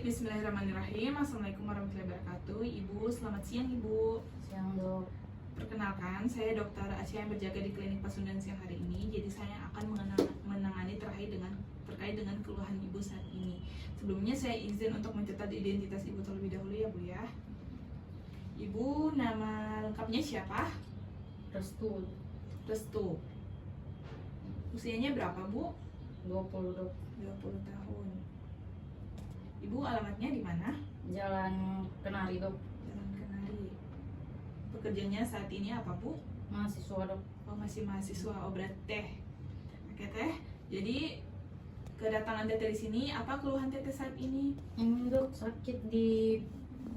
Bismillahirrahmanirrahim. Assalamualaikum warahmatullahi wabarakatuh. Ibu, selamat siang Ibu. Siang dok. Perkenalkan, saya Dr. Asia yang berjaga di Klinik Pasundan siang hari ini. Jadi saya akan menangani terkait dengan keluhan Ibu saat ini. Sebelumnya saya izin untuk mencatat identitas Ibu terlebih dahulu ya Bu ya. Ibu, nama lengkapnya siapa? Restu. Restu. Usianya berapa Bu? 20 dok. 20 tahun. Ibu, alamatnya di mana? Jalan Kenari dok. Jalan Kenari. Pekerjaannya saat ini apa Bu? Mahasiswa dok. Oh, masih mahasiswa. Oh, berat teh. Oke teh. Jadi kedatangan teteh di sini, apa keluhan teteh saat ini? Ini dok sakit di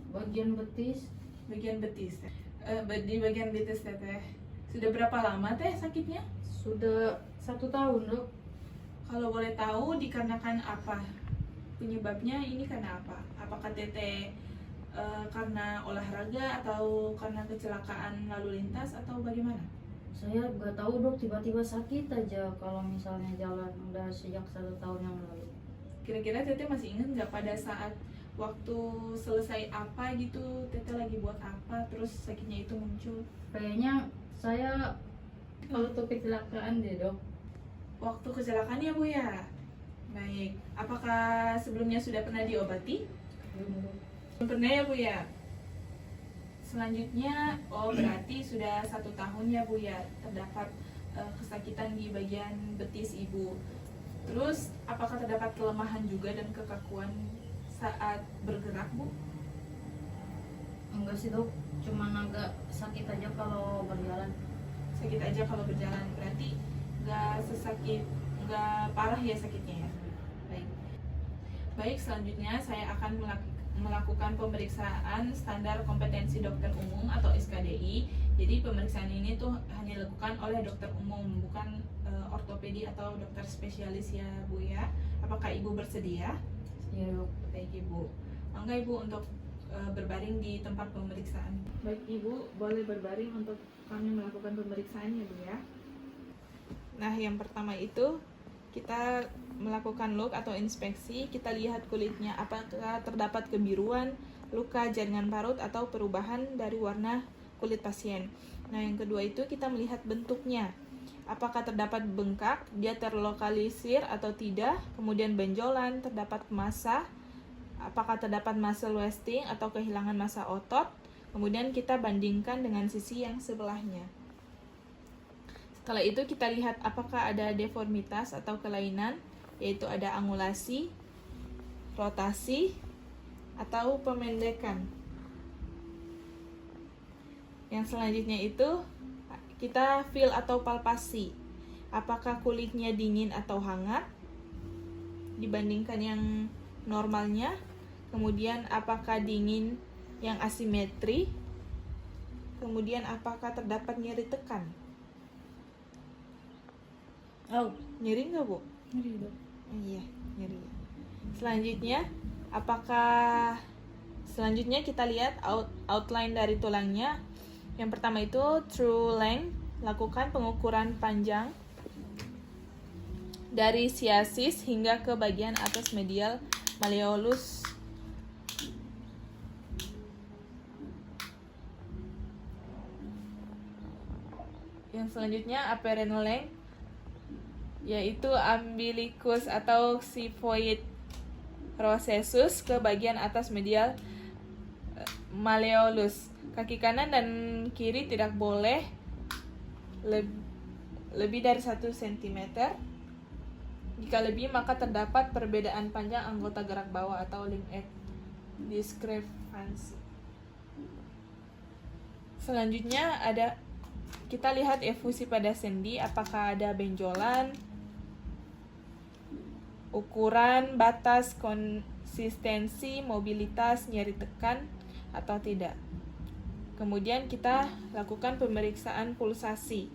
bagian betis. Bagian betis teh. Di bagian betis teteh. Sudah berapa lama teh sakitnya? Sudah 1 tahun dok. Kalau boleh tahu dikarenakan apa? Penyebabnya ini karena apa? Apakah teteh karena olahraga atau karena kecelakaan lalu lintas atau bagaimana? Saya nggak tahu dok, tiba-tiba sakit aja kalau misalnya jalan, udah sejak 1 tahun yang lalu. Kira-kira teteh masih ingat nggak pada saat waktu selesai apa gitu, teteh lagi buat apa terus sakitnya itu muncul? Kayaknya saya waktu kecelakaan deh dok. Waktu kecelakaan ya Bu ya? Baik, apakah sebelumnya sudah pernah diobati? Belum dok. Belum pernah ya Bu ya? Selanjutnya, oh berarti sudah 1 tahun ya Bu ya terdapat kesakitan di bagian betis Ibu. Terus apakah terdapat kelemahan juga dan kekakuan saat bergerak Bu? Enggak sih dok, cuman agak sakit aja kalau berjalan. Sakit aja kalau berjalan, berarti nggak parah ya sakitnya ya? Baik. Baik, selanjutnya saya akan melakukan pemeriksaan standar kompetensi dokter umum atau SKDI. Jadi pemeriksaan ini tuh hanya dilakukan oleh dokter umum, bukan ortopedi atau dokter spesialis ya Bu ya. Apakah Ibu bersedia? Iya dok. Baik Ibu. Mangga Ibu untuk berbaring di tempat pemeriksaan. Baik Ibu, boleh berbaring untuk kami melakukan pemeriksaan ya Bu ya. Nah, yang pertama itu kita melakukan look atau inspeksi. Kita lihat kulitnya apakah terdapat kebiruan, luka jaringan parut atau perubahan dari warna kulit pasien. Nah, yang kedua itu kita melihat bentuknya. Apakah terdapat bengkak, dia terlokalisir atau tidak, kemudian benjolan, terdapat massa, apakah terdapat muscle wasting atau kehilangan massa otot. Kemudian kita bandingkan dengan sisi yang sebelahnya. Setelah itu kita lihat apakah ada deformitas atau kelainan, yaitu ada angulasi, rotasi, atau pemendekan. Yang selanjutnya itu kita feel atau palpasi. Apakah kulitnya dingin atau hangat dibandingkan yang normalnya. Kemudian apakah dingin yang asimetri. Kemudian apakah terdapat nyeri tekan. Oh, nyeri nggak Bu? Nyeri dok. Iya, nyeri. Selanjutnya kita lihat outline dari tulangnya. Yang pertama itu true length, lakukan pengukuran panjang dari siasis hingga ke bagian atas medial malleolus. Yang selanjutnya apparent length, yaitu umbilicus atau xiphoid processus ke bagian atas medial malleolus. Kaki kanan dan kiri tidak boleh lebih dari 1 cm. Jika lebih maka terdapat perbedaan panjang anggota gerak bawah atau limb edge discrepancy. Selanjutnya kita lihat efusi pada sendi, apakah ada benjolan, ukuran, batas, konsistensi, mobilitas, nyeri tekan atau tidak. Kemudian kita lakukan pemeriksaan pulsasi.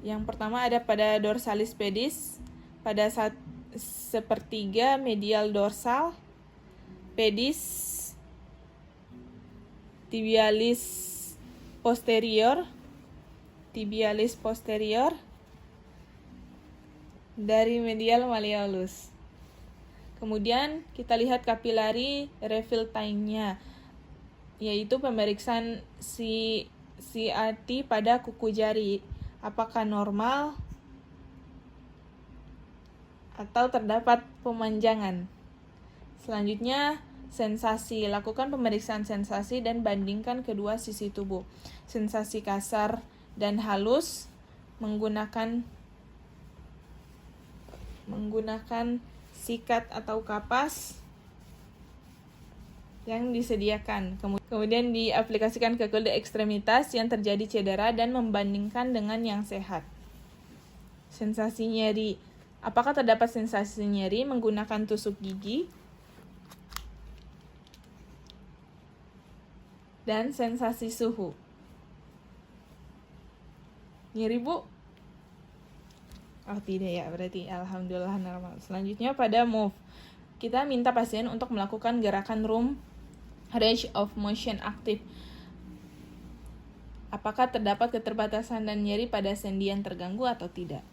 Yang pertama ada pada dorsalis pedis, pada 1/3 medial dorsal, pedis tibialis posterior, dari medial malleolus. Kemudian kita lihat kapilari refill time-nya, yaitu pemeriksaan CRT pada kuku jari. Apakah normal atau terdapat pemanjangan. Selanjutnya, sensasi. Lakukan pemeriksaan sensasi dan bandingkan kedua sisi tubuh. Sensasi kasar dan halus menggunakan sikat atau kapas yang disediakan. Kemudian diaplikasikan ke kedua ekstremitas yang terjadi cedera dan membandingkan dengan yang sehat. Sensasi nyeri. Apakah terdapat sensasi nyeri menggunakan tusuk gigi? Dan sensasi suhu. Nyeri, Bu? Oh, tidak ya, berarti alhamdulillah normal. Selanjutnya pada move. Kita minta pasien untuk melakukan gerakan room range of motion aktif. Apakah terdapat keterbatasan dan nyeri pada sendian terganggu atau tidak?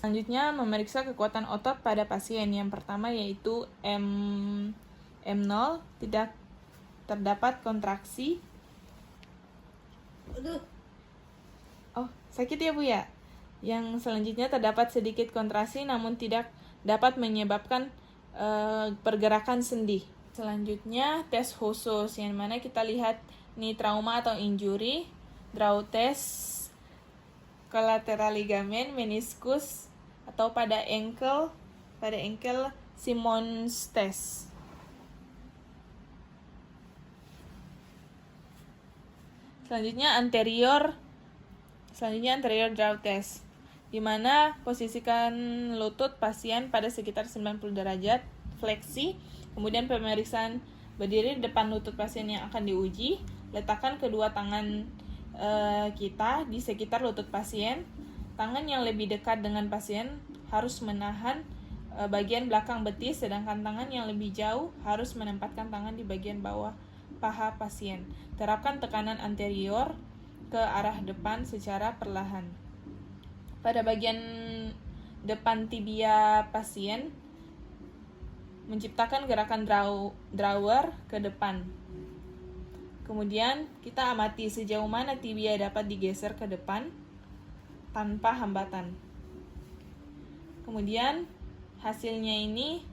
Selanjutnya memeriksa kekuatan otot pada pasien. Yang pertama yaitu M0, tidak terdapat kontraksi. Oh, sakit ya, Bu ya? Yang selanjutnya terdapat sedikit kontraksi namun tidak dapat menyebabkan pergerakan sendi. Selanjutnya tes khusus, yang mana kita lihat nih trauma atau injury, draw test, collateral ligament, meniskus, atau pada ankle Simmons test. Selanjutnya anterior draw test, di mana posisikan lutut pasien pada sekitar 90 derajat, fleksi, kemudian pemeriksaan berdiri di depan lutut pasien yang akan diuji, letakkan kedua tangan kita di sekitar lutut pasien. Tangan yang lebih dekat dengan pasien harus menahan bagian belakang betis, sedangkan tangan yang lebih jauh harus menempatkan tangan di bagian bawah paha pasien. Terapkan tekanan anterior ke arah depan secara perlahan. Pada bagian depan tibia pasien, menciptakan gerakan drawer ke depan. Kemudian kita amati sejauh mana tibia dapat digeser ke depan tanpa hambatan. Kemudian hasilnya ini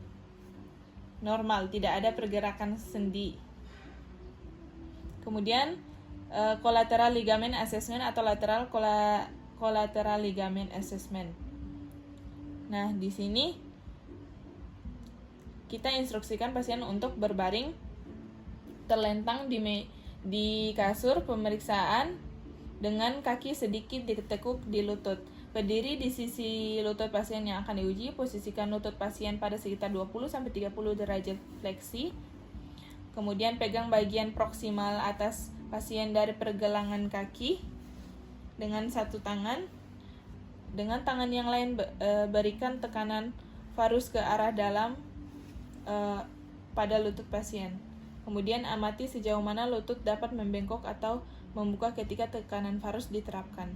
normal, tidak ada pergerakan sendi. Kemudian collateral ligament assessment atau collateral ligament assessment. Nah, di sini kita instruksikan pasien untuk berbaring terlentang di kasur pemeriksaan dengan kaki sedikit ditekuk di lutut. Berdiri di sisi lutut pasien yang akan diuji, posisikan lutut pasien pada sekitar 20-30 derajat fleksi. Kemudian pegang bagian proksimal atas pasien dari pergelangan kaki dengan satu tangan. Dengan tangan yang lain berikan tekanan varus ke arah dalam pada lutut pasien. Kemudian amati sejauh mana lutut dapat membengkok atau membuka ketika tekanan varus diterapkan.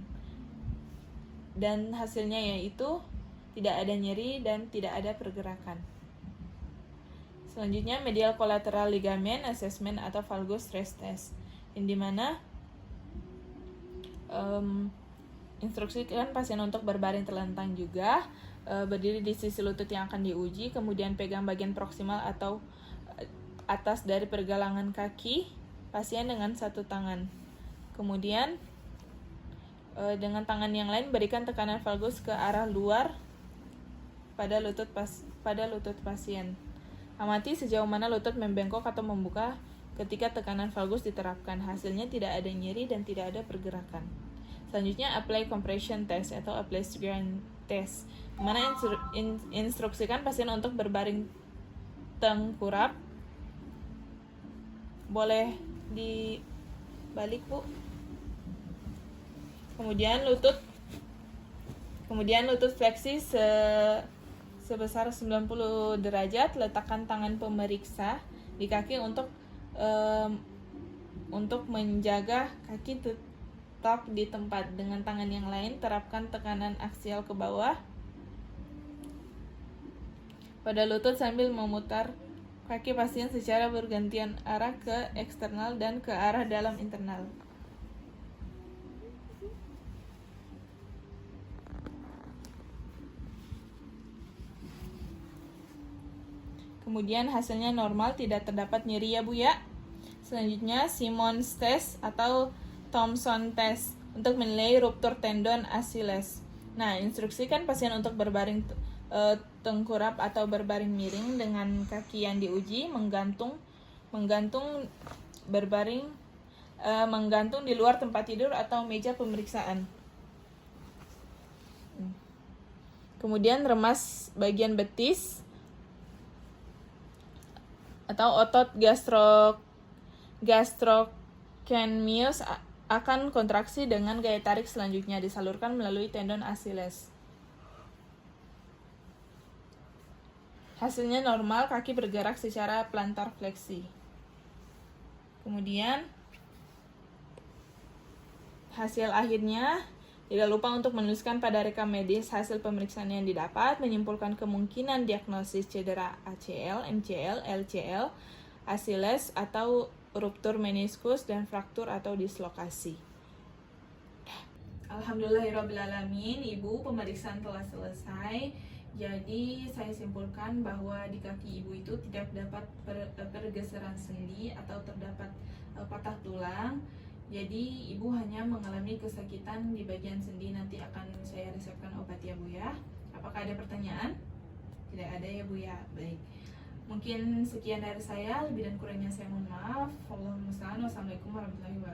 Dan hasilnya yaitu tidak ada nyeri dan tidak ada pergerakan. Selanjutnya medial collateral ligament assessment atau valgus stress test, yang dimana instruksikan pasien untuk berbaring terlentang juga, berdiri di sisi lutut yang akan diuji, kemudian pegang bagian proksimal atau atas dari pergelangan kaki pasien dengan satu tangan. Kemudian dengan tangan yang lain berikan tekanan valgus ke arah luar pada lutut pasien. Amati sejauh mana lutut membengkok atau membuka ketika tekanan valgus diterapkan. Hasilnya tidak ada nyeri dan tidak ada pergerakan. Selanjutnya apply compression test atau apply strain test, di mana instruksikan pasien untuk berbaring tengkurap. Boleh dibalik, Bu. Kemudian lutut fleksi sebesar 90 derajat. Letakkan tangan pemeriksa di kaki untuk Untuk menjaga kaki tetap di tempat, dengan tangan yang lain terapkan tekanan aksial ke bawah pada lutut sambil memutar kaki pasien secara bergantian arah ke eksternal dan ke arah dalam internal. Kemudian hasilnya normal, tidak terdapat nyeri ya Bu ya. Selanjutnya Simmons test atau Thompson test untuk menilai ruptur tendon Achilles. Nah, instruksikan pasien untuk berbaring tengkurap atau berbaring miring dengan kaki yang diuji menggantung berbaring menggantung di luar tempat tidur atau meja pemeriksaan. Kemudian remas bagian betis atau otot gastrocnemius akan kontraksi dengan gaya tarik selanjutnya disalurkan melalui tendon Achilles. Hasilnya normal, kaki bergerak secara plantar fleksi. Kemudian hasil akhirnya, tidak lupa untuk menuliskan pada rekam medis hasil pemeriksaan yang didapat, menyimpulkan kemungkinan diagnosis cedera ACL, MCL, LCL, Achilles atau ruptur meniskus dan fraktur atau dislokasi. Alhamdulillahirrabbilalamin, Ibu, pemeriksaan telah selesai. Jadi saya simpulkan bahwa di kaki Ibu itu tidak dapat pergeseran sendi atau terdapat patah tulang. Jadi Ibu hanya mengalami kesakitan di bagian sendi. Nanti akan saya resepkan obat ya Bu ya. Apakah ada pertanyaan? Tidak ada ya Bu ya. Baik. Mungkin sekian dari saya, lebih dan kurangnya saya mohon maaf. Wallahul musta'an. Wassalamualaikum warahmatullahi wabarakatuh.